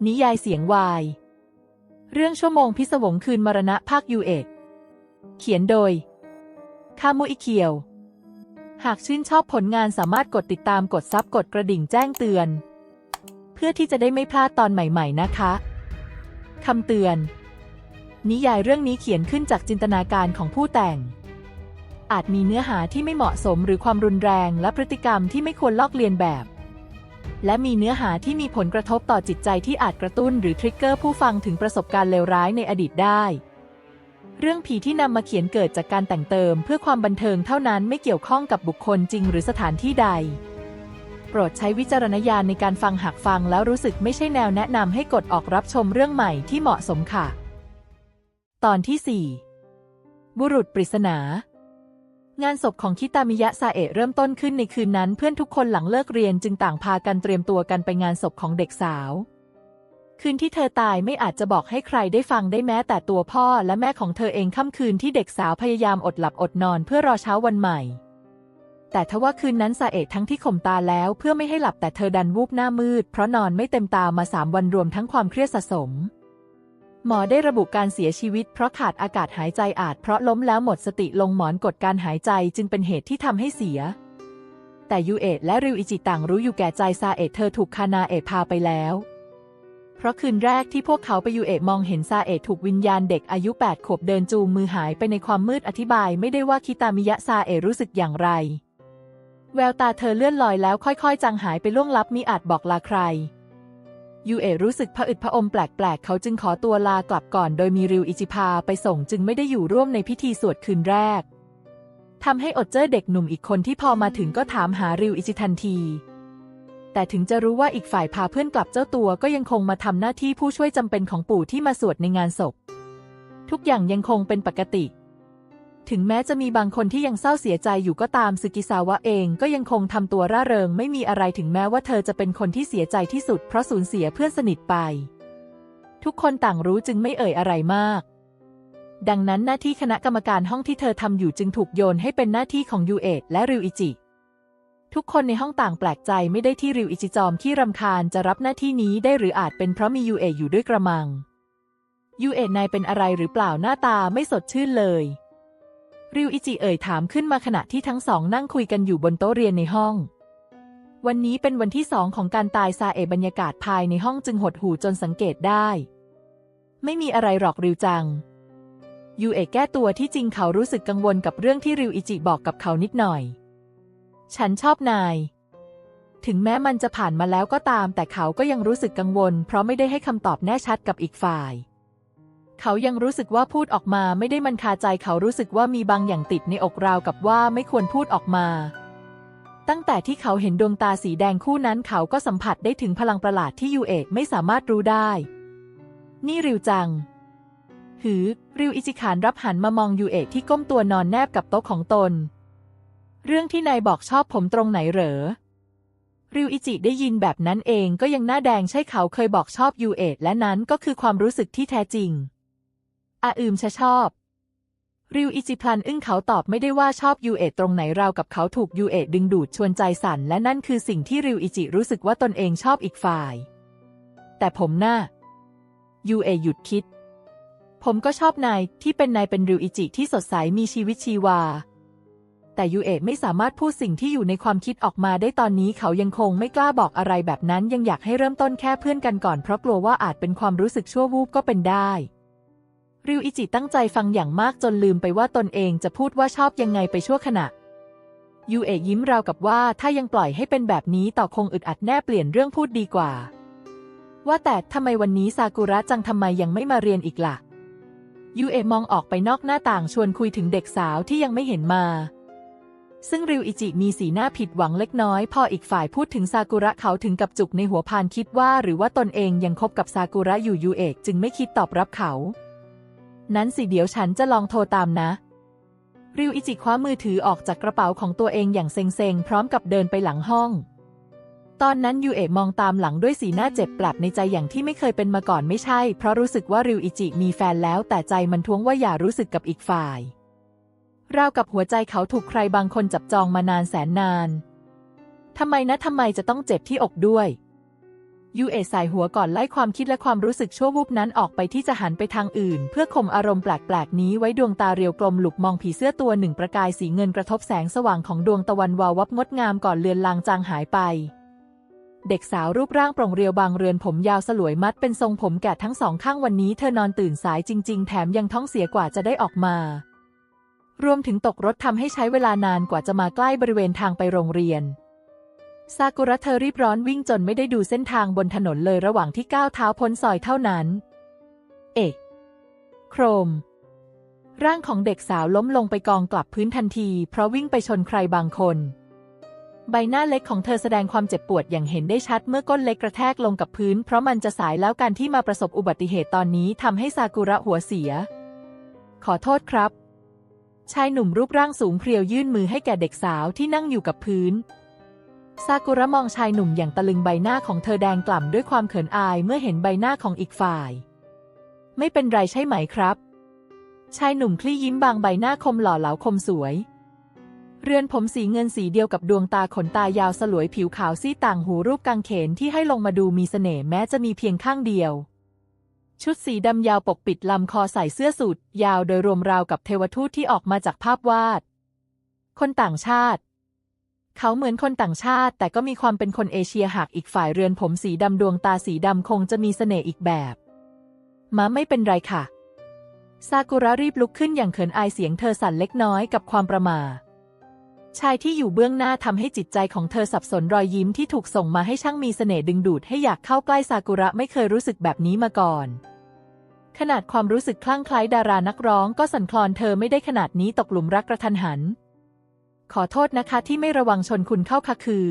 นิยายเสียงวายเรื่องชั่วโมงพิศวงคืนมรณะภาคยูเอกเขียนโดยคามุอิเคียวหากชื่นชอบผลงานสามารถกดติดตามกดซับกดกระดิ่งแจ้งเตือนเพื่อที่จะได้ไม่พลาดตอนใหม่ๆนะคะคำเตือนนิยายเรื่องนี้เขียนขึ้นจากจินตนาการของผู้แต่งอาจมีเนื้อหาที่ไม่เหมาะสมหรือความรุนแรงและพฤติกรรมที่ไม่ควรลอกเลียนแบบและมีเนื้อหาที่มีผลกระทบต่อจิตใจที่อาจกระตุ้นหรือทริกเกอร์ผู้ฟังถึงประสบการณ์เลวร้ายในอดีตได้เรื่องผีที่นำมาเขียนเกิดจากการแต่งเติมเพื่อความบันเทิงเท่านั้นไม่เกี่ยวข้องกับบุคคลจริงหรือสถานที่ใดโปรดใช้วิจารณญาณในการฟังหากฟังแล้วรู้สึกไม่ใช่แนวแนะนำให้กดออกรับชมเรื่องใหม่ที่เหมาะสมค่ะตอนที่ 4 บุรุษปริศนางานศพของคิตามิยะซาเอะเริ่มต้นขึ้นในคืนนั้นเพื่อนทุกคนหลังเลิกเรียนจึงต่างพากันเตรียมตัวกันไปงานศพของเด็กสาวคืนที่เธอตายไม่อาจจะบอกให้ใครได้ฟังได้แม้แต่ตัวพ่อและแม่ของเธอเองค่ำคืนที่เด็กสาวพยายามอดหลับอดนอนเพื่อรอเช้าวันใหม่แต่ทว่าคืนนั้นซาเอะทั้งที่ข่มตาแล้วเพื่อไม่ให้หลับแต่เธอดันวูบหน้ามืดเพราะนอนไม่เต็มตามา3 วันรวมทั้งความเครียดสะสมหมอได้ระบุการเสียชีวิตเพราะขาดอากาศหายใจอาจเพราะล้มแล้วหมดสติลงหมอนกดการหายใจจึงเป็นเหตุที่ทำให้เสียแต่ยูเอะและริวอิจิต่างรู้อยู่แก่ใจซาเอะเธอถูกคานาเอะพาไปแล้วเพราะคืนแรกที่พวกเขาไปยูเอะมองเห็นซาเอะถูกวิญญาณเด็กอายุ8 ขวบเดินจูงมือหายไปในความมืดอธิบายไม่ได้ว่าคิตามิยะซาเอะรู้สึกอย่างไรแววตาเธอเลื่อนลอยแล้วค่อยๆจางหายไปล่วงลับมิอาจบอกลาใครยูเอะรู้สึกผะอืดผะอมแปลกๆเขาจึงขอตัวลากลับก่อนโดยมีริวอิจิพาไปส่งจึงไม่ได้อยู่ร่วมในพิธีสวดคืนแรกทำให้อดเจอเด็กหนุ่มอีกคนที่พอมาถึงก็ถามหาริวอิจิทันทีแต่ถึงจะรู้ว่าอีกฝ่ายพาเพื่อนกลับเจ้าตัวก็ยังคงมาทำหน้าที่ผู้ช่วยจำเป็นของปู่ที่มาสวดในงานศพทุกอย่างยังคงเป็นปกติถึงแม้จะมีบางคนที่ยังเศร้าเสียใจอยู่ก็ตามซึกิซาวะเองก็ยังคงทำตัวร่าเริงไม่มีอะไรถึงแม้ว่าเธอจะเป็นคนที่เสียใจที่สุดเพราะสูญเสียเพื่อนสนิทไปทุกคนต่างรู้จึงไม่เอ่ยอะไรมากดังนั้นหน้าที่คณะกรรมการห้องที่เธอทำอยู่จึงถูกโยนให้เป็นหน้าที่ของยูเอะและริวอิจิทุกคนในห้องต่างแปลกใจไม่ได้ที่ริวอิจิจอมขี้รำคาญจะรับหน้าที่นี้ได้หรืออาจเป็นเพราะมียูเอะอยู่ด้วยกระมังยูเอะนายเป็นอะไรหรือเปล่าหน้าตาไม่สดชื่นเลยริวอิจิเอ่ยถามขึ้นมาขณะที่ทั้งสองนั่งคุยกันอยู่บนโต๊ะเรียนในห้องวันนี้เป็นวันที่2ของการตายซาเอะบรรยากาศภายในห้องจึงหดหู่จนสังเกตได้ไม่มีอะไรหรอกริวจังยูเอะแก้ตัวที่จริงเขารู้สึกกังวลกับเรื่องที่ริวอิจิบอกกับเขานิดหน่อยฉันชอบนายถึงแม้มันจะผ่านมาแล้วก็ตามแต่เขาก็ยังรู้สึกกังวลเพราะไม่ได้ให้คำตอบแน่ชัดกับอีกฝ่ายเขายังรู้สึกว่าพูดออกมาไม่ได้มันคาใจเขารู้สึกว่ามีบางอย่างติดในอกราวกับว่าไม่ควรพูดออกมาตั้งแต่ที่เขาเห็นดวงตาสีแดงคู่นั้นเขาก็สัมผัสได้ถึงพลังประหลาดที่ยูเอะไม่สามารถรู้ได้นี่ริวจังริวอิจิขานรับหันมามองยูเอะที่ก้มตัวนอนแนบกับโต๊ะของตนเรื่องที่นายบอกชอบผมตรงไหนเหรอริวอิจิได้ยินแบบนั้นเองก็ยังหน้าแดงใช่เขาเคยบอกชอบยูเอะและนั้นก็คือความรู้สึกที่แท้จริงชอบริวอิจิพลันอึ้งเขาตอบไม่ได้ว่าชอบยูเอะตรงไหนราวกับเขาถูกยูเอะดึงดูดชวนใจสั่นและนั่นคือสิ่งที่ริวอิจิรู้สึกว่าตนเองชอบอีกฝ่ายแต่ผมน่ะยูเอะหยุดคิดผมก็ชอบนายที่เป็นนายเป็นริวอิจิที่สดใสมีชีวิตชีวาแต่ยูเอะไม่สามารถพูดสิ่งที่อยู่ในความคิดออกมาได้ตอนนี้เขายังคงไม่กล้าบอกอะไรแบบนั้นยังอยากให้เริ่มต้นแค่เพื่อนกันก่อนเพราะกลัวว่าอาจเป็นความรู้สึกชั่ววูบก็เป็นได้ริวอิจิตั้งใจฟังอย่างมากจนลืมไปว่าตนเองจะพูดว่าชอบยังไงไปชั่วขณะยูเอะยิ้มราวกับว่าถ้ายังปล่อยให้เป็นแบบนี้ต่อคงอึดอัดแน่เปลี่ยนเรื่องพูดดีกว่าว่าแต่ทำไมวันนี้ซากุระจังทำไมยังไม่มาเรียนอีกล่ะยูเอะมองออกไปนอกหน้าต่างชวนคุยถึงเด็กสาวที่ยังไม่เห็นมาซึ่งริวอิจิมีสีหน้าผิดหวังเล็กน้อยพออีกฝ่ายพูดถึงซากุระเขาถึงกับจุกในหัวพานคิดว่าหรือว่าตนเองยังคบกับซากุระอยู่ยูเอะจึงไม่คิดตอบรับเขานั้นสิเดี๋ยวฉันจะลองโทรตามนะริวอิจิคว้ามือถือออกจากกระเป๋าของตัวเองอย่างเซ็งๆพร้อมกับเดินไปหลังห้องตอนนั้นยูเอะมองตามหลังด้วยสีหน้าเจ็บปรับในใจอย่างที่ไม่เคยเป็นมาก่อนไม่ใช่เพราะรู้สึกว่าริวอิจิมีแฟนแล้วแต่ใจมันท้วงว่าอย่ารู้สึกกับอีกฝ่ายราวกับหัวใจเขาถูกใครบางคนจับจองมานานแสนนานทำไมจะต้องเจ็บที่อกด้วย ยูเอะสายหัวก่อนไล่ความคิดและความรู้สึกชั่ววูบนั้นออกไปที่จะหันไปทางอื่นเพื่อข่มอารมณ์แปลกๆนี้ไว้ดวงตาเรียวกลมหลุกมองผีเสื้อตัวหนึ่งประกายสีเงินกระทบแสงสว่างของดวงตะวันวาววับงดงามก่อนเลือนลางจางหายไปเด็กสาวรูปร่างโปร่งเรียวบางเรือนผมยาวสลวยมัดเป็นทรงผมแกะทั้งสองข้างวันนี้เธอนอนตื่นสายจริงๆแถมยังท้องเสียกว่าจะได้ออกมารวมถึงตกรถทำให้ใช้เวลานานกว่าจะมาใกล้บริเวณทางไปโรงเรียนซากุระเธอรีบร้อนวิ่งจนไม่ได้ดูเส้นทางบนถนนเลยระหว่างที่ก้าวเท้าพ้นซอยเท่านั้นโครมร่างของเด็กสาวล้มลงไปกองกลับพื้นทันทีเพราะวิ่งไปชนใครบางคนใบหน้าเล็กของเธอแสดงความเจ็บปวดอย่างเห็นได้ชัดเมื่อก้นเล็กกระแทกลงกับพื้นเพราะมันจะสายแล้วการที่มาประสบอุบัติเหตุตอนนี้ทำให้ซากุระหัวเสียขอโทษครับชายหนุ่มรูปร่างสูงเพรียวยื่นมือให้แก่เด็กสาวที่นั่งอยู่กับพื้นซากุระมองชายหนุ่มอย่างตะลึงใบหน้าของเธอแดงกล่ำด้วยความเขินอายเมื่อเห็นใบหน้าของอีกฝ่ายไม่เป็นไรใช่ไหมครับชายหนุ่มคลี่ยิ้มบางใบหน้าคมหล่อเหลาคมสวยเรือนผมสีเงินสีเดียวกับดวงตาขนตายาวสลวยผิวขาวซี่ต่างหูรูปกางเขนที่ให้ลงมาดูมีเสน่ห์แม้จะมีเพียงข้างเดียวชุดสีดำยาวปกปิดลำคอใส่เสื้อสูทยาวโดยรวมราวกับเทวทูตที่ออกมาจากภาพวาดคนต่างชาติเขาเหมือนคนต่างชาติแต่ก็มีความเป็นคนเอเชียหากอีกฝ่ายเรือนผมสีดำดวงตาสีดำคงจะมีเสน่ห์อีกแบบไม่เป็นไรค่ะซากุระรีบลุกขึ้นอย่างเขินอายเสียงเธอสั่นเล็กน้อยกับความประหม่าชายที่อยู่เบื้องหน้าทำให้จิตใจของเธอสับสนรอยยิ้มที่ถูกส่งมาให้ช่างมีเสน่ห์ดึงดูดให้อยากเข้าใกล้ซากุระไม่เคยรู้สึกแบบนี้มาก่อนขนาดความรู้สึกคลั่งไคล้ดารานักร้องก็สั่นคลอนเธอไม่ได้ขนาดนี้ตกหลุมรักกระทันหันขอโทษนะคะที่ไม่ระวังชนคุณเข้าค่ะคือ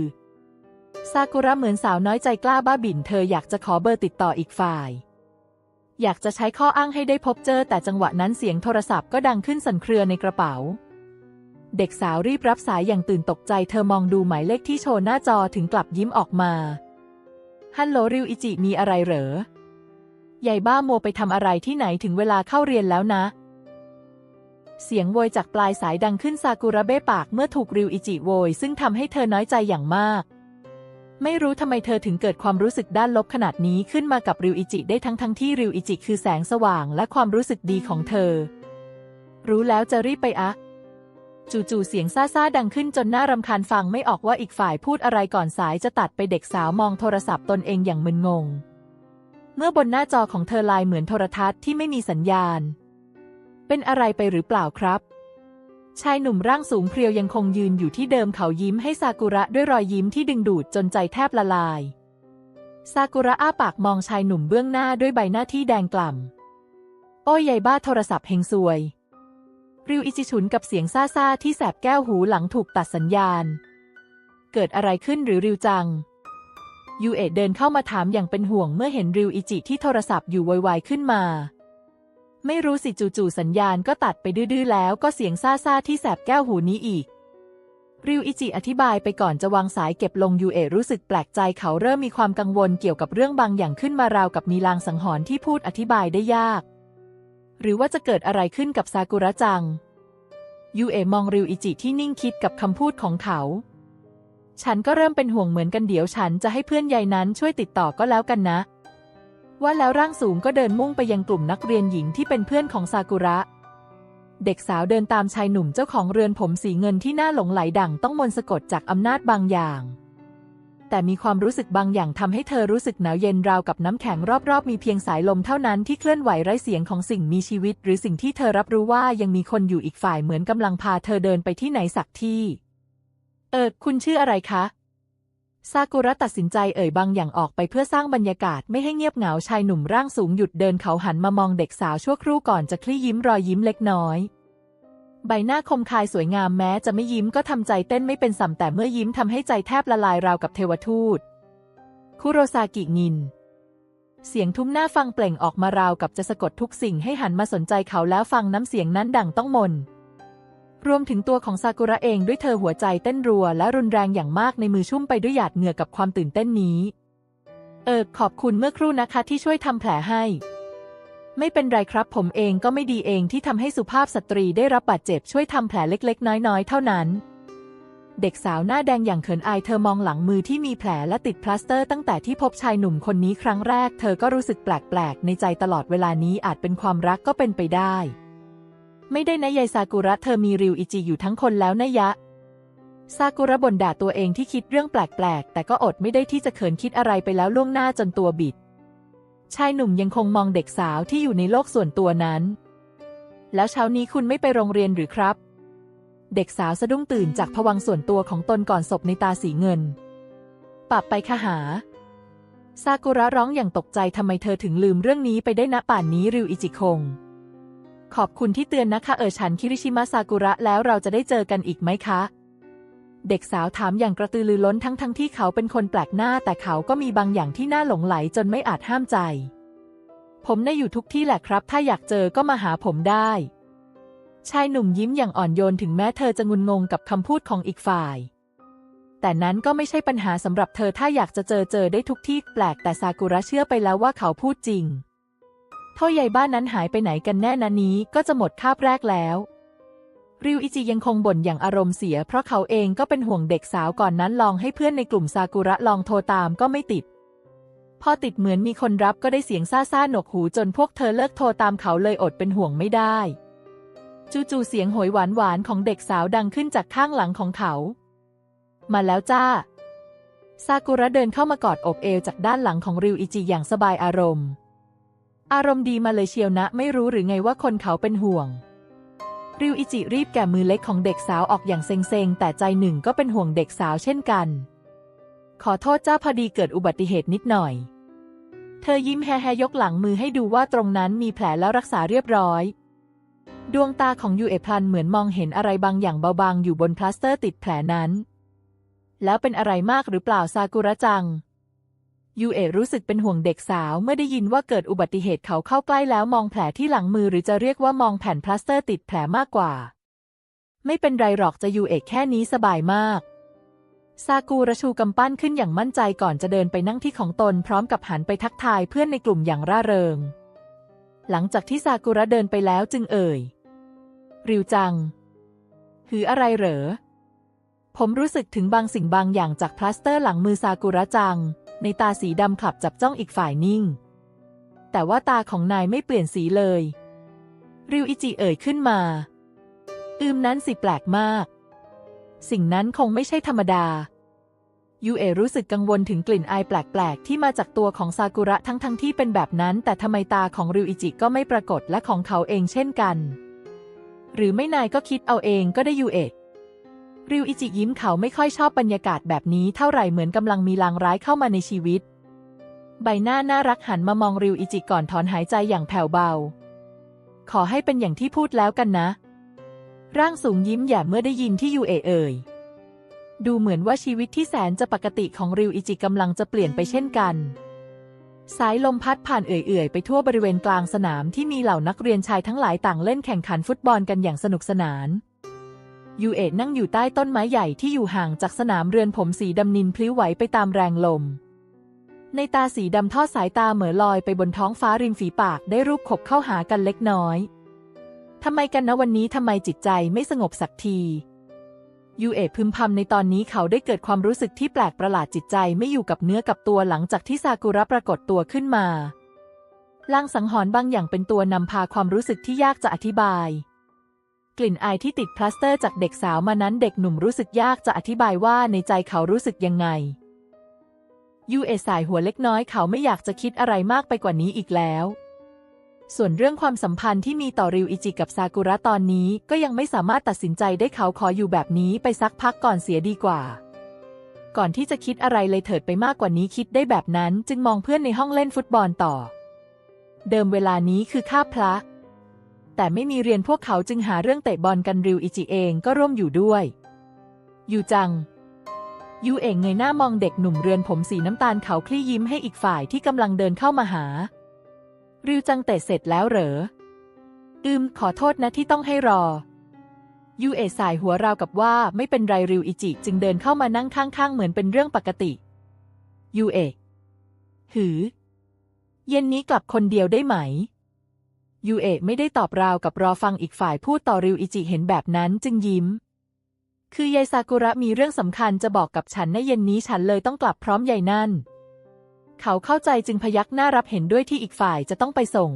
ซากุระเหมือนสาวน้อยใจกล้าบ้าบิ่นเธออยากจะขอเบอร์ติดต่ออีกฝ่ายอยากจะใช้ข้ออ้างให้ได้พบเจอแต่จังหวะนั้นเสียงโทรศัพท์ก็ดังขึ้นสั่นเครือในกระเป๋าเด็กสาวรีบรับสายอย่างตื่นตกใจเธอมองดูหมายเลขที่โชว์หน้าจอถึงกลับยิ้มออกมาฮัลโหลริวอิจิมีอะไรเหรอใหญ่บ้ามัวไปทำอะไรที่ไหนถึงเวลาเข้าเรียนแล้วนะเสียงโวยจากปลายสายดังขึ้นซากุระเบ้ปากเมื่อถูกริวอิจิโวยซึ่งทำให้เธอน้อยใจอย่างมากไม่รู้ทำไมเธอถึงเกิดความรู้สึกด้านลบขนาดนี้ขึ้นมากับริวอิจิได้ทั้งที่ริวอิจิคือแสงสว่างและความรู้สึกดีของเธอรู้แล้วจะรีบไปอะจู่ๆเสียงซ่าๆดังขึ้นจนน่ารำคาญฟังไม่ออกว่าอีกฝ่ายพูดอะไรก่อนสายจะตัดไปเด็กสาวมองโทรศัพท์ตนเองอย่างมึนงงเมื่อบนหน้าจอของเธอลายเหมือนโทรทัศน์ที่ไม่มีสัญญาณเป็นอะไรไปหรือเปล่าครับชายหนุ่มร่างสูงเพรียวยังคงยืนอยู่ที่เดิมเขายิ้มให้ซากุระด้วยรอยยิ้มที่ดึงดูดจนใจแทบละลายซากุระอ้าปากมองชายหนุ่มเบื้องหน้าด้วยใบหน้าที่แดงกล่ำโอ้ยใหญ่บ้าโทรศัพท์เฮงซวยริวอิจิฉุนกับเสียงซ่าๆที่แสบแก้วหูหลังถูกตัดสัญญาณเกิดอะไรขึ้นหรือริวจังยูเอะเดินเข้ามาถามอย่างเป็นห่วงเมื่อเห็นริวอิจิที่โทรศัพท์อยู่ไวๆขึ้นมาไม่รู้สิจู่ๆสัญญาณก็ตัดไปดื้อๆแล้วก็เสียงซ่าๆที่แสบแก้วหูนี้อีกริวอิจิอธิบายไปก่อนจะวางสายเก็บลงยูเอะรู้สึกแปลกใจเขาเริ่มมีความกังวลเกี่ยวกับเรื่องบางอย่างขึ้นมาราวกับมีลางสังหรณ์ที่พูดอธิบายได้ยากหรือว่าจะเกิดอะไรขึ้นกับซากุระจังยูเอะมองริวอิจิที่นิ่งคิดกับคำพูดของเขาฉันก็เริ่มเป็นห่วงเหมือนกันเดี๋ยวฉันจะให้เพื่อนยายนั้นช่วยติดต่อก็แล้วกันนะว่าแล้วร่างสูงก็เดินมุ่งไปยังกลุ่มนักเรียนหญิงที่เป็นเพื่อนของซากุระเด็กสาวเดินตามชายหนุ่มเจ้าของเรือนผมสีเงินที่น่าหลงไหลดั่งต้องมนต์สะกดจากอำนาจบางอย่างแต่มีความรู้สึกบางอย่างทำให้เธอรู้สึกหนาวเย็นราวกับน้ำแข็งรอบๆมีเพียงสายลมเท่านั้นที่เคลื่อนไหวไร้เสียงของสิ่งมีชีวิตหรือสิ่งที่เธอรับรู้ว่ายังมีคนอยู่อีกฝ่ายเหมือนกำลังพาเธอเดินไปที่ไหนสักที่คุณชื่ออะไรคะซากุระตัดสินใจบางอย่างออกไปเพื่อสร้างบรรยากาศไม่ให้เงียบเหงาชายหนุ่มร่างสูงหยุดเดินเขาหันมามองเด็กสาวชั่วครู่ก่อนจะคลี่ยิ้มรอยยิ้มเล็กน้อยใบหน้าคมคายสวยงามแม้จะไม่ยิ้มก็ทำใจเต้นไม่เป็นสัมแต่เมื่อยิ้มทำให้ใจแทบละลายราวกับเทวทูตคุโรซากิงินเสียงทุ้มหน้าฟังเปล่งออกมาราวกับจะสะกดทุกสิ่งให้หันมาสนใจเขาแล้วฟังน้ำเสียงนั้นดังต้องมนรวมถึงตัวของซากุระเองด้วยเธอหัวใจเต้นรัวและรุนแรงอย่างมากในมือชุ่มไปด้วยหยาดเหงื่อกับความตื่นเต้นนี้ขอบคุณเมื่อครู่นะคะที่ช่วยทำแผลให้ไม่เป็นไรครับผมเองก็ไม่ดีเองที่ทำให้สุภาพสตรีได้รับบาดเจ็บช่วยทำแผลเล็กๆน้อยๆเท่านั้น เด็กสาวหน้าแดงอย่างเขินอายเธอมองหลังมือที่มีแผลและติดพลาสเตอร์ตั้งแต่ที่พบชายหนุ่มคนนี้ครั้งแรกเธอก็รู้สึกแปลกๆในใจตลอดเวลานี้อาจเป็นความรักก็เป็นไปได้ไม่ได้นะยายซากุระเธอมีริวอิจิอยู่ทั้งคนแล้วนะยะซากุระบ่นด่าตัวเองที่คิดเรื่องแปลกๆแต่ก็อดไม่ได้ที่จะเขินคิดอะไรไปแล้วล่วงหน้าจนตัวบิดชายหนุ่มยังคงมองเด็กสาวที่อยู่ในโลกส่วนตัวนั้นแล้วเช้านี้คุณไม่ไปโรงเรียนหรือครับเด็กสาวสะดุ้งตื่นจากภวังค์ส่วนตัวของตนก่อนศพในตาสีเงินปับไปค่ะหาซากุระร้องอย่างตกใจทำไมเธอถึงลืมเรื่องนี้ไปได้ณป่านนี้ริวอิจิคงขอบคุณที่เตือนนะคะฉันคิริชิมะซากุระแล้วเราจะได้เจอกันอีกไหมคะเด็กสาวถามอย่างกระตือรือร้นทั้งที่เขาเป็นคนแปลกหน้าแต่เขาก็มีบางอย่างที่น่าหลงไหลจนไม่อาจห้ามใจผมน่ะอยู่ทุกที่แหละครับถ้าอยากเจอก็มาหาผมได้ชายหนุ่มยิ้มอย่างอ่อนโยนถึงแม้เธอจะงุนงงกับคำพูดของอีกฝ่ายแต่นั้นก็ไม่ใช่ปัญหาสำหรับเธอถ้าอยากจะเจอได้ทุกที่แปลกแต่ซากุระเชื่อไปแล้วว่าเขาพูดจริงท่อใยบ้านนั้นหายไปไหนกันแน่นะนี้ก็จะหมดคาบแรกแล้วริวอิจิยังคงบ่นอย่างอารมณ์เสียเพราะเขาเองก็เป็นห่วงเด็กสาวก่อนนั้นลองให้เพื่อนในกลุ่มซากุระลองโทรตามก็ไม่ติดพอติดเหมือนมีคนรับก็ได้เสียงซ่าๆหนวกหูจนพวกเธอเลิกโทรตามเขาเลยอดเป็นห่วงไม่ได้จู่ๆเสียงโหยหวานของเด็กสาวดังขึ้นจากข้างหลังของเขามาแล้วจ้าซากุระเดินเข้ามากอดอกเอวจากด้านหลังของริวอิจิอย่างสบายอารมณ์ดีมาเลยเชียวนะไม่รู้หรือไงว่าคนเขาเป็นห่วงริวอิจิรีบแกะมือเล็กของเด็กสาวออกอย่างเซ็งๆแต่ใจหนึ่งก็เป็นห่วงเด็กสาวเช่นกันขอโทษจ้าพอดีเกิดอุบัติเหตุนิดหน่อยเธอยิ้มแฮ่ๆยกหลังมือให้ดูว่าตรงนั้นมีแผลแล้วรักษาเรียบร้อยดวงตาของยูเอะพลันเหมือนมองเห็นอะไรบางอย่างเบาๆอยู่บนพลาสเตอร์ติดแผลนั้นแล้วเป็นอะไรมากหรือเปล่าซากุระจังยูเอะรู้สึกเป็นห่วงเด็กสาวเมื่อได้ยินว่าเกิดอุบัติเหตุเขาเข้าใกล้แล้วมองแผลที่หลังมือหรือจะเรียกว่ามองแผ่นพลาสเตอร์ติดแผลมากกว่าไม่เป็นไรหรอกจะยูเอะแค่นี้สบายมากซากุระชูกำปั้นขึ้นอย่างมั่นใจก่อนจะเดินไปนั่งที่ของตนพร้อมกับหันไปทักทายเพื่อนในกลุ่มอย่างร่าเริงหลังจากที่ซากุระเดินไปแล้วจึงเอ่ยริวจังหืออะไรเหรอผมรู้สึกถึงบางสิ่งบางอย่างจากพลาสเตอร์หลังมือซากุระจังในตาสีดำคลับจับจ้องอีกฝ่ายนิ่งแต่ว่าตาของนายไม่เปลี่ยนสีเลยริวอิจิเอ่ยขึ้นมานั้นสิแปลกมากสิ่งนั้นคงไม่ใช่ธรรมดายูเอะรู้สึกกังวลถึงกลิ่นอายแปลกๆที่มาจากตัวของซากุระทั้งที่เป็นแบบนั้นแต่ทำไมตาของริวอิจิก็ไม่ปรากฏและของเขาเองเช่นกันหรือไม่นายก็คิดเอาเองก็ได้ยูเอะริวอิจิยิ้มเขาไม่ค่อยชอบบรรยากาศแบบนี้เท่าไหร่เหมือนกำลังมีลางร้ายเข้ามาในชีวิตใบหน้าน่ารักหันมามองริวอิจิก่อนถอนหายใจอย่างแผ่วเบาขอให้เป็นอย่างที่พูดแล้วกันนะร่างสูงยิ้มแย้มเมื่อได้ยินที่ยูเอะเอ่ยดูเหมือนว่าชีวิตที่แสนจะปกติของริวอิจิกำลังจะเปลี่ยนไปเช่นกันสายลมพัดผ่านเอื่อยๆไปทั่วบริเวณกลางสนามที่มีเหล่านักเรียนชายทั้งหลายต่างเล่นแข่งขันฟุตบอลกันอย่างสนุกสนานยูเอะนั่งอยู่ใต้ต้นไม้ใหญ่ที่อยู่ห่างจากสนามเรือนผมสีดำนินพลิ้วไหวไปตามแรงลมในตาสีดำทอดสายตาเหม่อลอยไปบนท้องฟ้าริมฝีปากได้รูปขบเข้าหากันเล็กน้อยทำไมกันนะวันนี้ทำไมจิตใจไม่สงบสักทียูเอะพึมพำในตอนนี้เขาได้เกิดความรู้สึกที่แปลกประหลาดจิตใจไม่อยู่กับเนื้อกับตัวหลังจากที่ซากุระปรากฏตัวขึ้นมาลางสังหรณ์บางอย่างเป็นตัวนำพาความรู้สึกที่ยากจะอธิบายกลิ่นอายที่ติดพลาสเตอร์จากเด็กสาวมานั้นเด็กหนุ่มรู้สึกยากจะอธิบายว่าในใจเขารู้สึกยังไงยูเอะสายหัวเล็กน้อยเขาไม่อยากจะคิดอะไรมากไปกว่านี้อีกแล้วส่วนเรื่องความสัมพันธ์ที่มีต่อริวอิจิกับซากุระตอนนี้ก็ยังไม่สามารถตัดสินใจได้เขาขออยู่แบบนี้ไปสักพักก่อนเสียดีกว่าก่อนที่จะคิดอะไรเลยเถิดไปมากกว่านี้คิดได้แบบนั้นจึงมองเพื่อนในห้องเล่นฟุตบอลต่อเดิมเวลานี้คือคาบพระแต่ไม่มีเรียนพวกเขาจึงหาเรื่องเตะบอลกันริวอิจิเองก็ร่วมอยู่ด้วยยูจังยูเองเงยหน้ามองเด็กหนุ่มเรือนผมสีน้ำตาลเขาคลี่ยิ้มให้อีกฝ่ายที่กำลังเดินเข้ามาหาริวจังเตะเสร็จแล้วเหรอขอโทษนะที่ต้องให้รอยูเอะสายหัวราวกับว่าไม่เป็นไรริวอิจิจึงเดินเข้ามานั่งข้างๆเหมือนเป็นเรื่องปกติยูเอะหือเย็นนี้กลับคนเดียวได้ไหมยูเอะไม่ได้ตอบราวกับรอฟังอีกฝ่ายพูดต่อริวอิจิเห็นแบบนั้นจึงยิ้ม คือยายซากุระมีเรื่องสำคัญจะบอกกับฉันในเย็นนี้ฉันเลยต้องกลับพร้อมยายนั่นเขาเข้าใจจึงพยักหน้ารับเห็นด้วยที่อีกฝ่ายจะต้องไปส่ง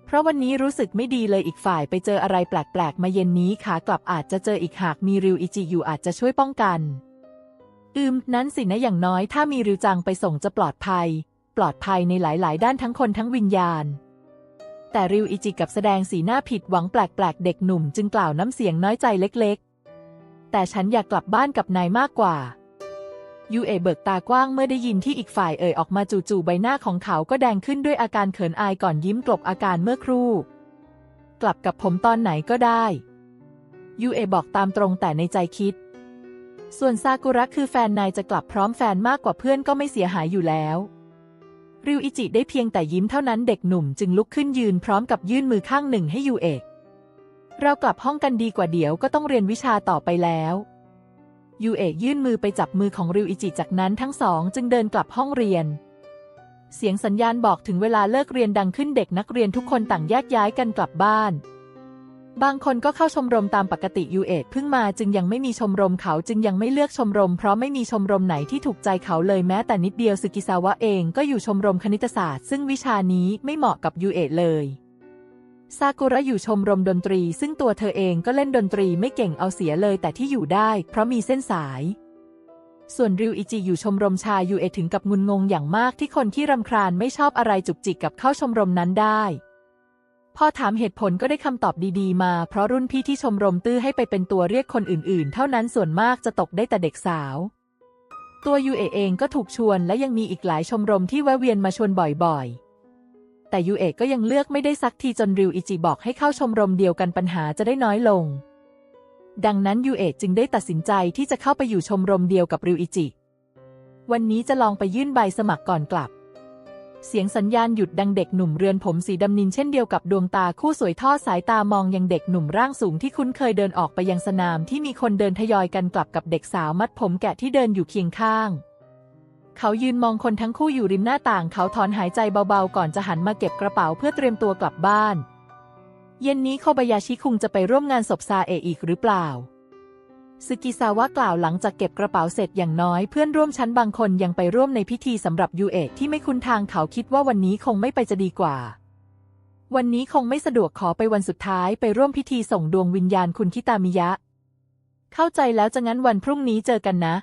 เพราะวันนี้รู้สึกไม่ดีเลยอีกฝ่ายไปเจออะไรแปลกๆมาเย็นนี้ขากลับอาจจะเจออีกหากมีริวอิจิอยู่อาจจะช่วยป้องกันนั้นสินะอย่างน้อยถ้ามีริวจังไปส่งจะปลอดภัยในหลายๆด้านทั้งคนทั้งวิญญาณแต่ริวอิจิกับแสดงสีหน้าผิดหวังแปลกๆเด็กหนุ่มจึงกล่าวน้ำเสียงน้อยใจเล็กๆแต่ฉันอยากกลับบ้านกับนายมากกว่ายูเอะเบิกตากว้างเมื่อได้ยินที่อีกฝ่ายเอ่ยออกมาจู่ๆใบหน้าของเขาก็แดงขึ้นด้วยอาการเขินอายก่อนยิ้มกลบอาการเมื่อครู่กลับกับผมตอนไหนก็ได้ยูเอะบอกตามตรงแต่ในใจคิดส่วนซากุระคือแฟนนายจะกลับพร้อมแฟนมากกว่าเพื่อนก็ไม่เสียหายอยู่แล้วริวอิจิได้เพียงแต่ยิ้มเท่านั้นเด็กหนุ่มจึงลุกขึ้นยืนพร้อมกับยื่นมือข้างหนึ่งให้ยูเอะเรากลับห้องกันดีกว่าเดี๋ยวก็ต้องเรียนวิชาต่อไปแล้วยูเอะยื่นมือไปจับมือของริวอิจิจากนั้นทั้งสองจึงเดินกลับห้องเรียนเสียงสัญญาณบอกถึงเวลาเลิกเรียนดังขึ้นเด็กนักเรียนทุกคนต่างแยกย้ายกันกลับบ้านบางคนก็เข้าชมรมตามปกติยูเอะเพิ่งมาจึงยังไม่มีชมรมเขาจึงยังไม่เลือกชมรมเพราะไม่มีชมรมไหนที่ถูกใจเขาเลยแม้แต่นิดเดียวสึกิซาวะเองก็อยู่ชมรมคณิตศาสตร์ซึ่งวิชานี้ไม่เหมาะกับยูเอะเลยซากุระอยู่ชมรมดนตรีซึ่งตัวเธอเองก็เล่นดนตรีไม่เก่งเอาเสียเลยแต่ที่อยู่ได้เพราะมีเส้นสายส่วนริวอิจิอยู่ชมรมชายยูเอะถึงกับงุนงงอย่างมากที่คนที่รำคาญไม่ชอบอะไรจุกจิกกับเข้าชมรมนั้นได้พอถามเหตุผลก็ได้คำตอบดีๆมาเพราะรุ่นพี่ที่ชมรมตื้อให้ไปเป็นตัวเรียกคนอื่นๆเท่านั้นส่วนมากจะตกได้แต่เด็กสาวตัวยูเอะเองก็ถูกชวนและยังมีอีกหลายชมรมที่แวะเวียนมาชวนบ่อยๆแต่ยูเอะก็ยังเลือกไม่ได้สักทีจนริวอิจิบอกให้เข้าชมรมเดียวกันปัญหาจะได้น้อยลงดังนั้นยูเอะจึงได้ตัดสินใจที่จะเข้าไปอยู่ชมรมเดียวกับริวอิจิวันนี้จะลองไปยื่นใบสมัครก่อนกลับเสียงสัญญาณหยุดดังเด็กหนุ่มเรือนผมสีดำนินเช่นเดียวกับดวงตาคู่สวยทอดสายตามองยังเด็กหนุ่มร่างสูงที่คุ้นเคยเดินออกไปยังสนามที่มีคนเดินทยอยกันกลับกับเด็กสาวมัดผมแกะที่เดินอยู่เคียงข้างเขายืนมองคนทั้งคู่อยู่ริมหน้าต่างเขาถอนหายใจเบาๆก่อนจะหันมาเก็บกระเป๋าเพื่อเตรียมตัวกลับบ้านเย็นนี้โคบายาชิคุงจะไปร่วมงานศพซาเอะอีกหรือเปล่าซึกิซาวะกล่าวหลังจากเก็บกระเป๋าเสร็จอย่างน้อยเพื่อนร่วมชั้นบางคนยังไปร่วมในพิธีสำหรับยูเอะที่ไม่คุ้นทางเขาคิดว่าวันนี้คงไม่ไปจะดีกว่าวันนี้คงไม่สะดวกขอไปวันสุดท้ายไปร่วมพิธีส่งดวงวิญญาณคุณคิตามิยะเข้าใจแล้วจะงั้นวันพรุ่งนี้เจอกันนะ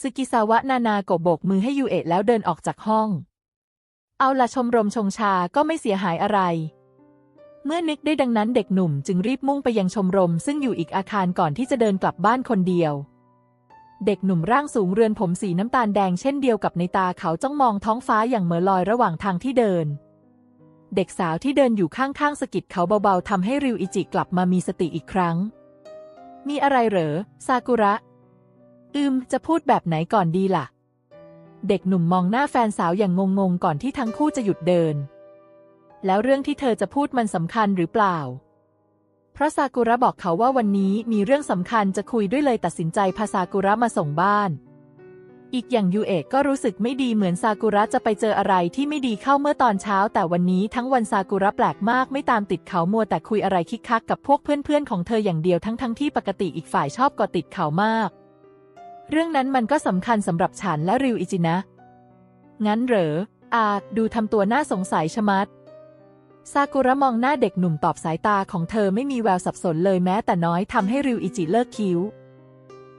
ซึกิซาวะนานาโกโบกมือให้ยูเอะแล้วเดินออกจากห้องเอาละชมรมชงชาก็ไม่เสียหายอะไรเมื่อนึกได้ดังนั้นเด็กหนุ่มจึงรีบมุ่งไปยังชมรมซึ่งอยู่อีกอาคารก่อนที่จะเดินกลับบ้านคนเดียวเด็กหนุ่มร่างสูงเรือนผมสีน้ำตาลแดงเช่นเดียวกับในตาเขาจ้องมองท้องฟ้าอย่างเหม่อลอยระหว่างทางที่เดินเด็กสาวที่เดินอยู่ข้างๆสะกิดเขาเบาๆทำให้ริวอิจิกลับมามีสติอีกครั้งมีอะไรเหรอซากุระจะพูดแบบไหนก่อนดีล่ะเด็กหนุ่มมองหน้าแฟนสาวอย่างงงๆก่อนที่ทั้งคู่จะหยุดเดินแล้วเรื่องที่เธอจะพูดมันสำคัญหรือเปล่าเพราะซากุระบอกเขาว่าวันนี้มีเรื่องสำคัญจะคุยด้วยเลยตัดสินใจพาซากุระมาส่งบ้านอีกอย่างยูเอะก็รู้สึกไม่ดีเหมือนซากุระจะไปเจออะไรที่ไม่ดีเข้าเมื่อตอนเช้าแต่วันนี้ทั้งวันซากุระแปลกมากไม่ตามติดเขามัวแต่คุยอะไรคิกคักกับพวกเพื่อนๆของเธออย่างเดียวทั้งที่ปกติอีกฝ่ายชอบเกาะติดเขามากเรื่องนั้นมันก็สำคัญสำหรับฉันและริวอิจินะงั้นเหรอดูทำตัวน่าสงสัยชะมัดซากุระมองหน้าเด็กหนุ่มตอบสายตาของเธอไม่มีแววสับสนเลยแม้แต่น้อยทำให้ริวอิจิเลิกคิ้ว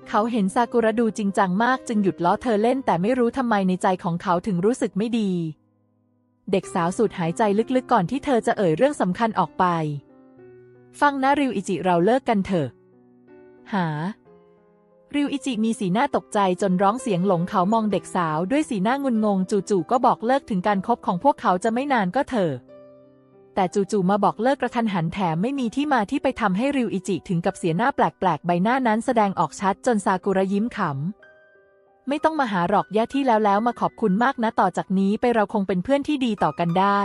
เขาเห็นซากุระดูจริงจังมากจึงหยุดล้อเธอเล่นแต่ไม่รู้ทำไมในใจของเขาถึงรู้สึกไม่ดีเด็กสาวสูดหายใจลึกๆก่อนที่เธอจะเอ่ยเรื่องสำคัญออกไปฟังนะริวอิจิเราเลิกกันเถอะริวอิจิมีสีหน้าตกใจจนร้องเสียงหลงเขามองเด็กสาวด้วยสีหน้างุนงงจู่ๆก็บอกเลิกถึงการคบของพวกเขาจะไม่นานก็เถอะแต่จู่ๆมาบอกเลิกกระทันหันแถมไม่มีที่มาที่ไปทำให้ริวอิจิถึงกับเสียหน้าแปลกๆใบหน้านั้นแสดงออกชัดจนซากุระยิ้มขำไม่ต้องมาหาหรอกย่าที่แล้วมาขอบคุณมากนะต่อจากนี้ไปเราคงเป็นเพื่อนที่ดีต่อกันได้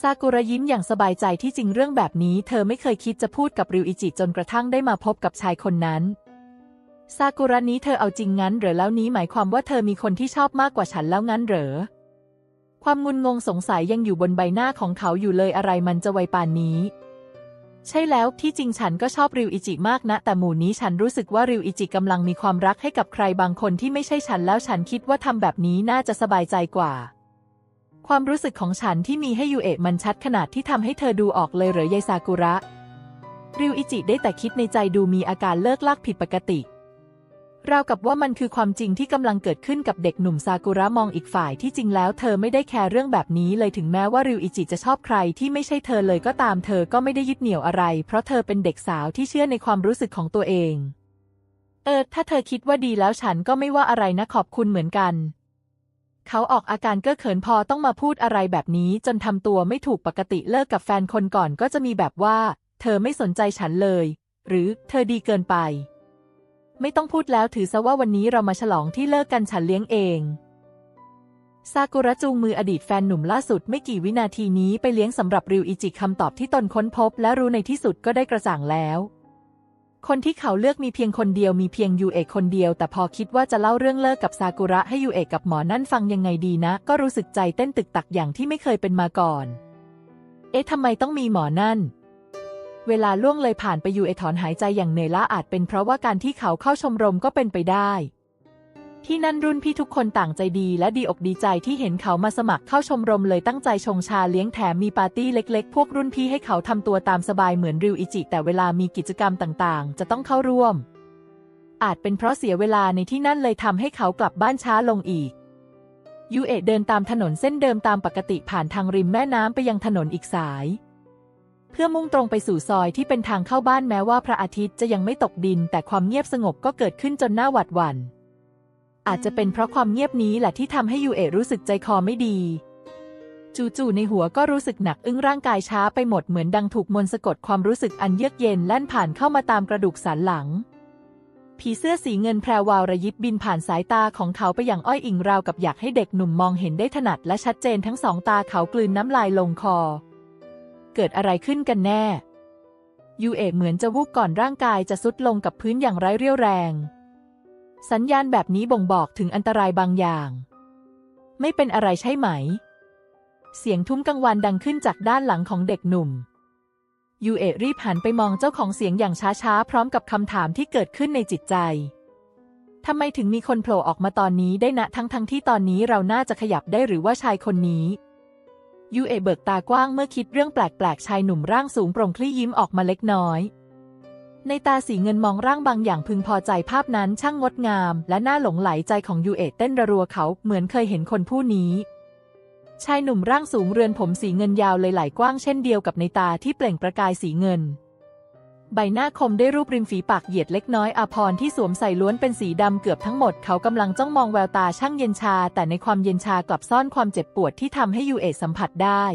ซากุระยิ้มอย่างสบายใจที่จริงเรื่องแบบนี้เธอไม่เคยคิดจะพูดกับริวอิจิจนกระทั่งได้มาพบกับชายคนนั้นซากุระนี้เธอเอาจริงงั้นเหรอแล้วนี้หมายความว่าเธอมีคนที่ชอบมากกว่าฉันแล้วงั้นเหรอความงุนงงสงสัยยังอยู่บนใบหน้าของเขาอยู่เลยอะไรมันจะไวป่านนี้ ใช่แล้วที่จริงฉันก็ชอบริวอิจิมากนะแต่หมู่นี้ฉันรู้สึกว่าริวอิจิกำลังมีความรักให้กับใครบางคนที่ไม่ใช่ฉันแล้วฉันคิดว่าทำแบบนี้น่าจะสบายใจกว่าความรู้สึกของฉันที่มีให้ยูเอะมันชัดขนาดที่ทำให้เธอดูออกเลยเหรอยายซากุระริวอิจิได้แต่คิดในใจดูมีอาการเลิกลักผิดปกติราวกับว่ามันคือความจริงที่กำลังเกิดขึ้นกับเด็กหนุ่มซากุระมองอีกฝ่ายที่จริงแล้วเธอไม่ได้แคร์เรื่องแบบนี้เลยถึงแม้ว่าริวอิจิจะชอบใครที่ไม่ใช่เธอเลยก็ตามเธอก็ไม่ได้ยึดเหนี่ยวอะไรเพราะเธอเป็นเด็กสาวที่เชื่อในความรู้สึกของตัวเองถ้าเธอคิดว่าดีแล้วฉันก็ไม่ว่าอะไรนะขอบคุณเหมือนกันเขาออกอาการเก้อเขินพอต้องมาพูดอะไรแบบนี้จนทำตัวไม่ถูกปกติเลิกกับแฟนคนก่อนก็จะมีแบบว่าเธอไม่สนใจฉันเลยหรือเธอดีเกินไปไม่ต้องพูดแล้วถือซะว่าวันนี้เรามาฉลองที่เลิกกันฉันเลี้ยงเองซากุระจูงมืออดีตแฟนหนุ่มล่าสุดไม่กี่วินาทีนี้ไปเลี้ยงสำหรับริวอิจิคำตอบที่ตนค้นพบและรู้ในที่สุดก็ได้กระจ่างแล้วคนที่เขาเลือกมีเพียงคนเดียวมีเพียงยูเอะคนเดียวแต่พอคิดว่าจะเล่าเรื่องเลิกกับซากุระให้ยูเอะกับหมอนั่นฟังยังไงดีนะก็รู้สึกใจเต้นตึกตักอย่างที่ไม่เคยเป็นมาก่อนทำไมต้องมีหมอนั่นเวลาล่วงเลยผ่านไปยูเอะถอนหายใจอย่างเหนื่อยล้าอาจเป็นเพราะว่าการที่เขาเข้าชมรมก็เป็นไปได้ที่นั่นรุ่นพี่ทุกคนต่างใจดีและดีอกดีใจที่เห็นเขามาสมัครเข้าชมรมเลยตั้งใจชงชาเลี้ยงแถมมีปาร์ตี้เล็กๆพวกรุ่นพี่ให้เขาทำตัวตามสบายเหมือนริวอิจิแต่เวลามีกิจกรรมต่างๆจะต้องเข้าร่วมอาจเป็นเพราะเสียเวลาในที่นั่นเลยทำให้เขากลับบ้านช้าลงอีกยูเอะเดินตามถนนเส้นเดิมตามปกติผ่านทางริมแม่น้ำไปยังถนนอีกสายเพื่อมุ่งตรงไปสู่ซอยที่เป็นทางเข้าบ้านแม้ว่าพระอาทิตย์จะยังไม่ตกดินแต่ความเงียบสงบก็เกิดขึ้นจนน่าหวาดหวั่นอาจจะเป็นเพราะความเงียบนี้แหละที่ทำให้ยูเอะรู้สึกใจคอไม่ดีจู่ๆในหัวก็รู้สึกหนักอึ้งร่างกายช้าไปหมดเหมือนดังถูกมนต์สะกดความรู้สึกอันเยือกเย็นแล่นผ่านเข้ามาตามกระดูกสันหลังผีเสื้อสีเงินแพรวาวระยิบบินผ่านสายตาของเขาไปอย่างอ้อยอิงราวกับอยากให้เด็กหนุ่มมองเห็นได้ถนัดและชัดเจนทั้งสองตาเขากลืนน้ำลายลงคอเกิดอะไรขึ้นกันแน่ยูเอะเหมือนจะวูบก่อนร่างกายจะทรุดลงกับพื้นอย่างไร้เรี่ยวแรงสัญญาณแบบนี้บ่งบอกถึงอันตรายบางอย่างไม่เป็นอะไรใช่ไหมเสียงทุ้มกังวานดังขึ้นจากด้านหลังของเด็กหนุ่มยูเอะรีบหันไปมองเจ้าของเสียงอย่างช้าๆพร้อมกับคำถามที่เกิดขึ้นในจิตใจทำไมถึงมีคนโผล่ออกมาตอนนี้ได้นะทั้งที่ตอนนี้เราน่าจะขยับได้หรือว่าชายคนนี้ยูเอะเบิกตากว้างเมื่อคิดเรื่องแปลกๆชายหนุ่มร่างสูงโปร่งคลี่ยิ้มออกมาเล็กน้อยในตาสีเงินมองร่างบางอย่างพึงพอใจภาพนั้นช่างงดงามและน่าหลงไหลใจของยูเอะเต้นรัวเขาเหมือนเคยเห็นคนผู้นี้ชายหนุ่มร่างสูงเรือนผมสีเงินยาวเลยไหลกว้างเช่นเดียวกับในตาที่เปล่งประกายสีเงินใบหน้าคมได้รูปริมฝีปากเหยียดเล็กน้อยอาภรณ์ที่สวมใส่ล้วนเป็นสีดำเกือบทั้งหมดเขากำลังจ้องมองแววตาช่างเย็นชาแต่ในความเย็นชากลับซ่อนความเจ็บปวดที่ทำให้ยูเอะสัมผัสได้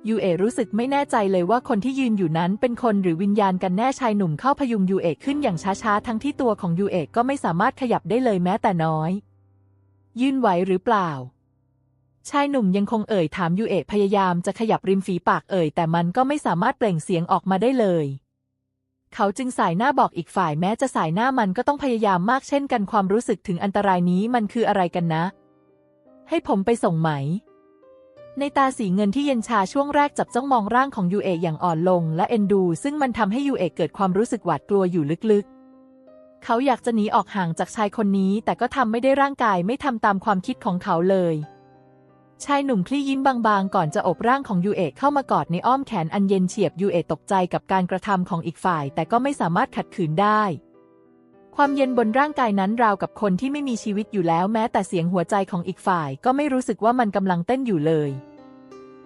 ยูเอะรู้สึกไม่แน่ใจเลยว่าคนที่ยืนอยู่นั้นเป็นคนหรือวิญญาณกันแน่ชายหนุ่มเข้าพยุงยูเอะขึ้นอย่างช้าๆทั้งที่ตัวของยูเอะก็ไม่สามารถขยับได้เลยแม้แต่น้อยยืนไหวหรือเปล่าชายหนุ่มยังคงเอ่ยถามยูเอะพยายามจะขยับริมฝีปากแต่มันก็ไม่สามารถเปล่งเสียงออกมาได้เลยเขาจึงสายหน้าบอกอีกฝ่ายแม้จะสายหน้ามันก็ต้องพยายามมากเช่นกันความรู้สึกถึงอันตรายนี้มันคืออะไรกันนะให้ผมไปส่งไหมในตาสีเงินที่เย็นชาช่วงแรกจับจ้องมองร่างของยูเอะอย่างอ่อนลงและเอ็นดูซึ่งมันทำให้ยูเอะเกิดความรู้สึกหวาดกลัวอยู่ลึกๆเขาอยากจะหนีออกห่างจากชายคนนี้แต่ก็ทำไม่ได้ร่างกายไม่ทำตามความคิดของเขาเลยชายหนุ่มคลี่ยิ้มบางๆก่อนจะอบร่างของยูเอะเข้ามากอดในอ้อมแขนอันเย็นเฉียบยูเอะตกใจกับการกระทำของอีกฝ่ายแต่ก็ไม่สามารถขัดขืนได้ความเย็นบนร่างกายนั้นราวกับคนที่ไม่มีชีวิตอยู่แล้วแม้แต่เสียงหัวใจของอีกฝ่ายก็ไม่รู้สึกว่ามันกำลังเต้นอยู่เลย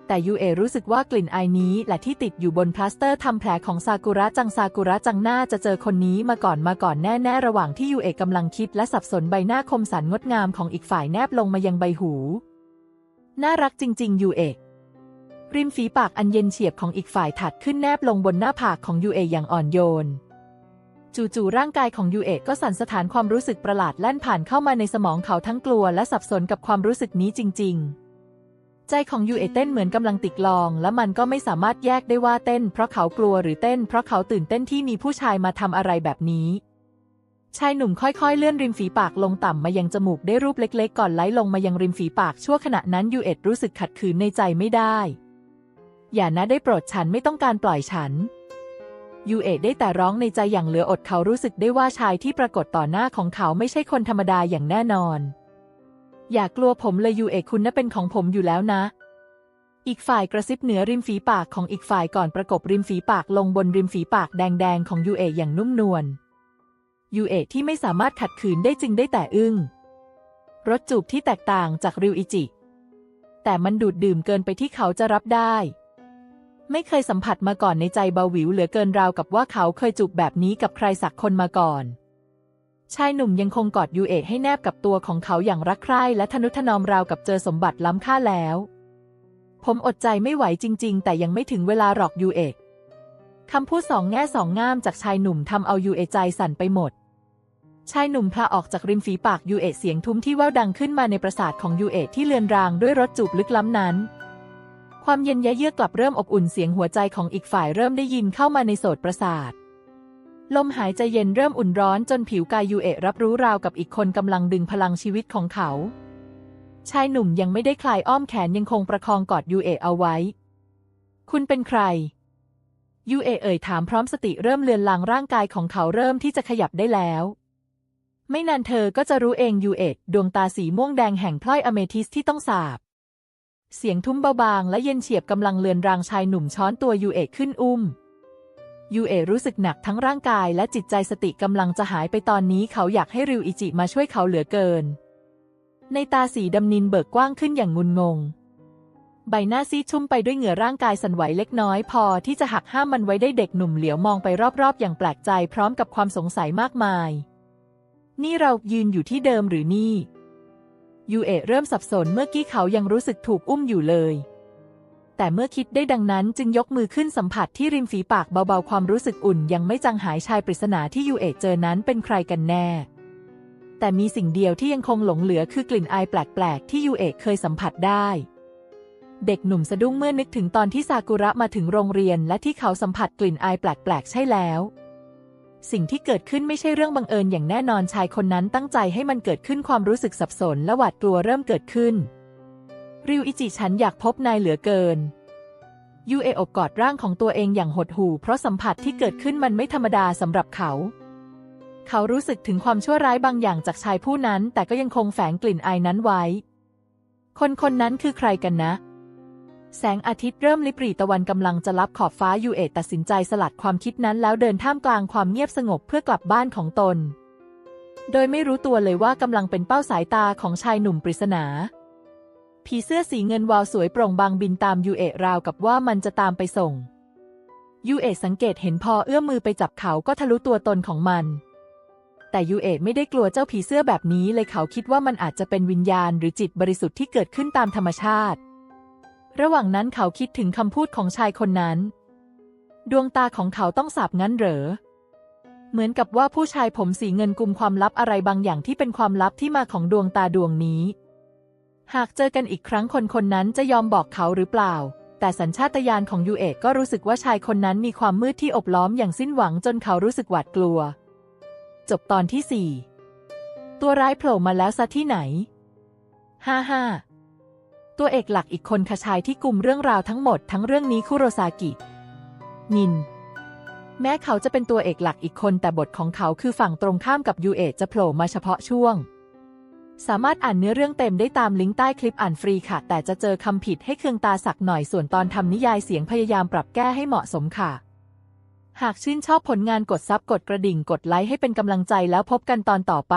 แต่ยูเอะรู้สึกว่ากลิ่นอายนี้แหละที่ติดอยู่บนพลาสเตอร์ทำแผลของซากุระจังน่าจะเจอคนนี้มาก่อนแน่ๆระหว่างที่ยูเอะกำลังคิดและสับสนใบหน้าคมสันงดงามของอีกฝ่ายแนบลงมายังใบหูน่ารักจริงๆยูเอะริมฝีปากอันเย็นเฉียบของอีกฝ่ายถัดขึ้นแนบลงบนหน้าผากของยูเอะอย่างอ่อนโยนจู่ๆร่างกายของยูเอะก็สั่นสะท้านความรู้สึกประหลาดแล่นผ่านเข้ามาในสมองเขาทั้งกลัวและสับสนกับความรู้สึกนี้จริงๆใจของยูเอะเต้นเหมือนกำลังติดลองและมันก็ไม่สามารถแยกได้ว่าเต้นเพราะเขากลัวหรือเต้นเพราะเขาตื่นเต้นที่มีผู้ชายมาทำอะไรแบบนี้ชายหนุ่มค่อยๆเลื่อนริมฝีปากลงต่ำมายังจมูกได้รูปเล็กๆก่อนไหลลงมายังริมฝีปากชั่วขณะนั้นยูเอะรู้สึกขัดขืนในใจไม่ได้อย่านะได้โปรดฉันไม่ต้องการปล่อยฉัน ยูเอะได้แต่ร้องในใจอย่างเหลืออดเขารู้สึกได้ว่าชายที่ปรากฏต่อหน้าของเขาไม่ใช่คนธรรมดาอย่างแน่นอนอย่ากลัวผมเลยยูเอะคุณน่ะเป็นของผมอยู่แล้วนะอีกฝ่ายกระซิบเหนือริมฝีปากของอีกฝ่ายก่อนประกบริมฝีปากลงบนริมฝีปากแดงๆของยูเอะอย่างนุ่มนวลยูเอะที่ไม่สามารถขัดขืนได้จึงได้แต่อึ้งรสจูบที่แตกต่างจากริวอิจิแต่มันดูดดื่มเกินไปที่เขาจะรับได้ไม่เคยสัมผัสมาก่อนในใจเบาหวิวเหลือเกินราวกับว่าเขาเคยจูบแบบนี้กับใครสักคนมาก่อนชายหนุ่มยังคงกอดยูเอะให้แนบกับตัวของเขาอย่างรักใคร่และทนุถนอมราวกับเจอสมบัติล้ำค่าแล้วผมอดใจไม่ไหวจริงๆแต่ยังไม่ถึงเวลาหรอกยูเอะคำพูดสองแง่สองง่ามจากชายหนุ่มทำเอายูเอะใจสั่นไปหมดชายหนุ่มพลาออกจากริมฝีปากยูเอะเสียงทุ้มที่แว่วดังขึ้นมาในประสาทของยูเอะที่เลือนรางด้วยรสจูบลึกล้ำนั้นความเย็นยะเยือกกลับเริ่มอบอุ่นเสียงหัวใจของอีกฝ่ายเริ่มได้ยินเข้ามาในโสตประสาทลมหายใจเย็นเริ่มอุ่นร้อนจนผิวกายยูเอะรับรู้ราวกับอีกคนกำลังดึงพลังชีวิตของเขาชายหนุ่มยังไม่ได้คลายอ้อมแขนยังคงประคองกอดยูเอะเอาไว้คุณเป็นใครยูเอะเอ่ยถามพร้อมสติเริ่มเลือนลางร่างกายของเขาเริ่มที่จะขยับได้แล้วไม่นานเธอก็จะรู้เองยูเอะดวงตาสีม่วงแดงแห่งพลอยอเมทิสที่ต้องสาบเสียงทุ้มเบาบางและเย็นเฉียบกำลังเลือนรางชายหนุ่มช้อนตัวยูเอะขึ้นอุ้มยูเอะรู้สึกหนักทั้งร่างกายและจิตใจสติกำลังจะหายไปตอนนี้เขาอยากให้ริวอิจิมาช่วยเขาเหลือเกินในตาสีดำนินเบิกกว้างขึ้นอย่างงุนงงใบหน้าซีดชุ่มไปด้วยเหงื่อร่างกายสั่นไหวเล็กน้อยพอที่จะหักห้ามมันไว้ได้เด็กหนุ่มเหลียวมองไปรอบๆอย่างแปลกใจพร้อมกับความสงสัยมากมายนี่เรายืนอยู่ที่เดิมหรือนี่ยูเอะเริ่มสับสนเมื่อกี้เขายังรู้สึกถูกอุ้มอยู่เลยแต่เมื่อคิดได้ดังนั้นจึงยกมือขึ้นสัมผัสที่ริมฝีปากเบาๆความรู้สึกอุ่นยังไม่จางหายชายปริศนาที่ยูเอะเจอนั้นเป็นใครกันแน่แต่มีสิ่งเดียวที่ยังคงหลงเหลือคือกลิ่นอายแปลกๆที่ยูเอะเคยสัมผัสได้เด็กหนุ่มสะดุ้งเมื่อนึกถึงตอนที่ซากุระมาถึงโรงเรียนและที่เขาสัมผัสกลิ่นอายแปลกๆใช่แล้วสิ่งที่เกิดขึ้นไม่ใช่เรื่องบังเอิญอย่างแน่นอนชายคนนั้นตั้งใจให้มันเกิดขึ้นความรู้สึกสับสนและหวาดกลัวเริ่มเกิดขึ้นริวอิจิฉันอยากพบนายเหลือเกินยูเอะอบกอดร่างของตัวเองอย่างหดหู่เพราะสัมผัสที่เกิดขึ้นมันไม่ธรรมดาสำหรับเขารู้สึกถึงความชั่วร้ายบางอย่างจากชายผู้นั้นแต่ก็ยังคงแฝงกลิ่นอายนั้นไว้คนนั้นคือใครกันนะแสงอาทิตย์เริ่มลิบหรี่ตะวันกำลังจะลับขอบฟ้ายูเอะตัดสินใจสลัดความคิดนั้นแล้วเดินท่ามกลางความเงียบสงบเพื่อกลับบ้านของตนโดยไม่รู้ตัวเลยว่ากำลังเป็นเป้าสายตาของชายหนุ่มปริศนาผีเสื้อสีเงินวาวสวยโปร่งบางบินตามยูเอะราวกับว่ามันจะตามไปส่งยูเอะสังเกตเห็นพอเอื้อมมือไปจับเขาก็ทะลุตัวตนของมันแต่ยูเอะไม่ได้กลัวเจ้าผีเสื้อแบบนี้เลยเขาคิดว่ามันอาจจะเป็นวิญญาณหรือจิตบริสุทธิ์ที่เกิดขึ้นตามธรรมชาติระหว่างนั้นเขาคิดถึงคำพูดของชายคนนั้นดวงตาของเขาต้องสาบงั้นเหรอเหมือนกับว่าผู้ชายผมสีเงินกุมความลับอะไรบางอย่างที่เป็นความลับที่มาของดวงตาดวงนี้หากเจอกันอีกครั้งคนนั้นจะยอมบอกเขาหรือเปล่าแต่สัญชาตญาณของยูเอะก็รู้สึกว่าชายคนนั้นมีความมืดที่อบล้อมอย่างสิ้นหวังจนเขารู้สึกหวาดกลัวจบตอนที่ 4ตัวร้ายโผล่มาแล้วซะที่ไหน55ตัวเอกหลักอีกคนค่ะชายที่กุมเรื่องราวทั้งหมดทั้งเรื่องนี้คุโรซากินินแม้เขาจะเป็นตัวเอกหลักอีกคนแต่บทของเขาคือฝั่งตรงข้ามกับยูเอะจะโผล่มาเฉพาะช่วงสามารถอ่านเนื้อเรื่องเต็มได้ตามลิงก์ใต้คลิปอ่านฟรีค่ะแต่จะเจอคำผิดให้เคืองตาสักหน่อยส่วนตอนทำนิยายเสียงพยายามปรับแก้ให้เหมาะสมค่ะหากชื่นชอบผลงานกดซับกดกระดิ่งกดไลค์ให้เป็นกำลังใจแล้วพบกันตอนต่อไป